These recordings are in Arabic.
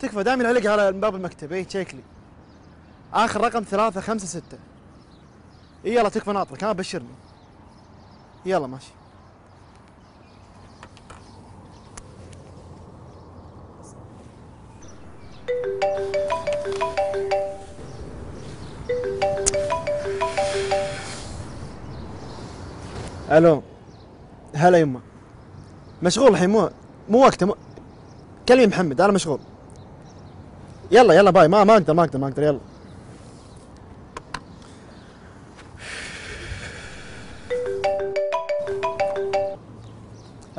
تكفى دائما يعلق على باب المكتب. اي تشيك لي اخر رقم 356. اي يلا تكفى ناطرك، ها بشرني. يلا ماشي. الو، هلا يمه. مشغول الحين، مو وقته. كلمي محمد، انا مشغول. يلا يلا باي. ما اقدر يلا.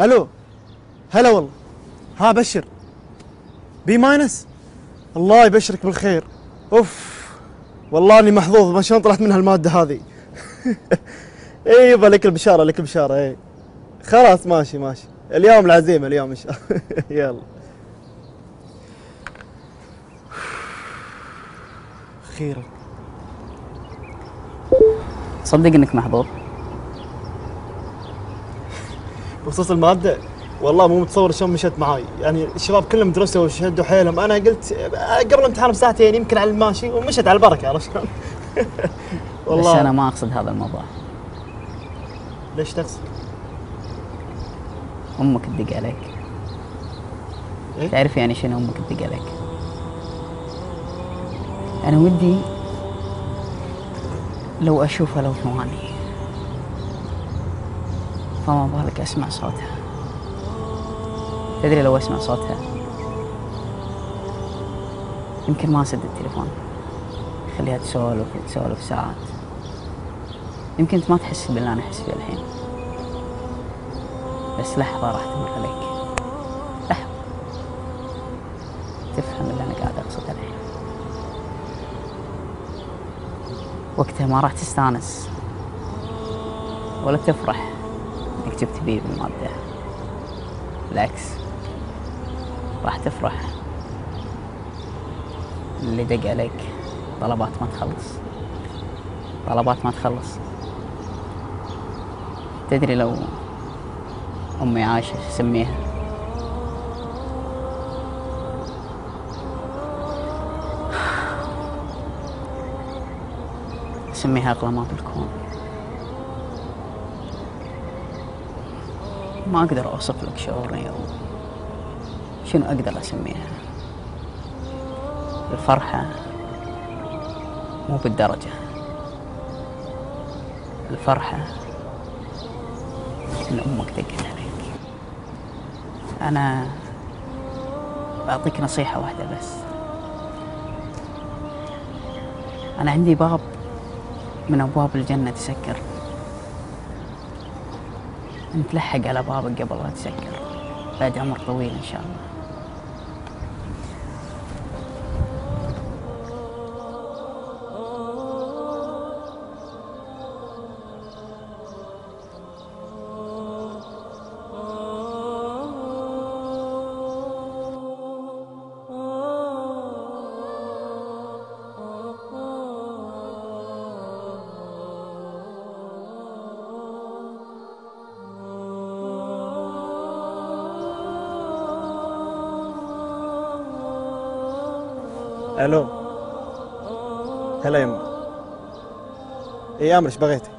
الو، هلا والله. ها بشر. بي ماينس. الله يبشرك بالخير. اوف، والله اني محظوظ، ما شلون طلعت منها الماده هذه. اي يبا، لك البشاره لك البشاره. اي خلاص ماشي ماشي. اليوم العزيمه، اليوم ان شاء الله. يلا اخيرا. صدق انك محظوظ. بخصوص الماده، والله مو متصور شلون مشت معاي. يعني الشباب كلهم درسوا وشدوا حيلهم، انا قلت قبل الامتحان بساعتين يمكن على الماشي، ومشت على البركه. عرفت شلون؟ والله بس انا ما اقصد هذا الموضوع. ليش تقصد؟ امك تدق عليك. إيه؟ تعرف يعني شنو امك تدق عليك؟ انا ودي لو اشوفها لو ثواني، فما بالك اسمع صوتها. تدري لو اسمع صوتها يمكن ما اسد التليفون، خليها تسولف وتسولف ساعات. يمكن انت ما تحس باللي انا احس فيه الحين، بس لحظة راح تمر عليك، لحظة تفهم اللي انا قاعد اقصده الحين. وقتها ما راح تستانس ولا تفرح انك جبت بي بالمادة، بالعكس راح تفرح اللي دق عليك طلبات ما تخلص، طلبات ما تخلص. تدري لو أمي عايشة سميها؟ سميها أغلى ما بالكون. ما أقدر أوصف لك شعوري أو شنو أقدر أسميها. الفرحة مو بالدرجة، الفرحة إن أمك دقت عليك. أنا بعطيك نصيحة واحدة بس. أنا عندي باب من أبواب الجنة تسكر، أنت لحق على بابك قبل لا تسكر، بعد عمر طويل إن شاء الله. الو، هلا يمه. اي امر، ايش بغيتي؟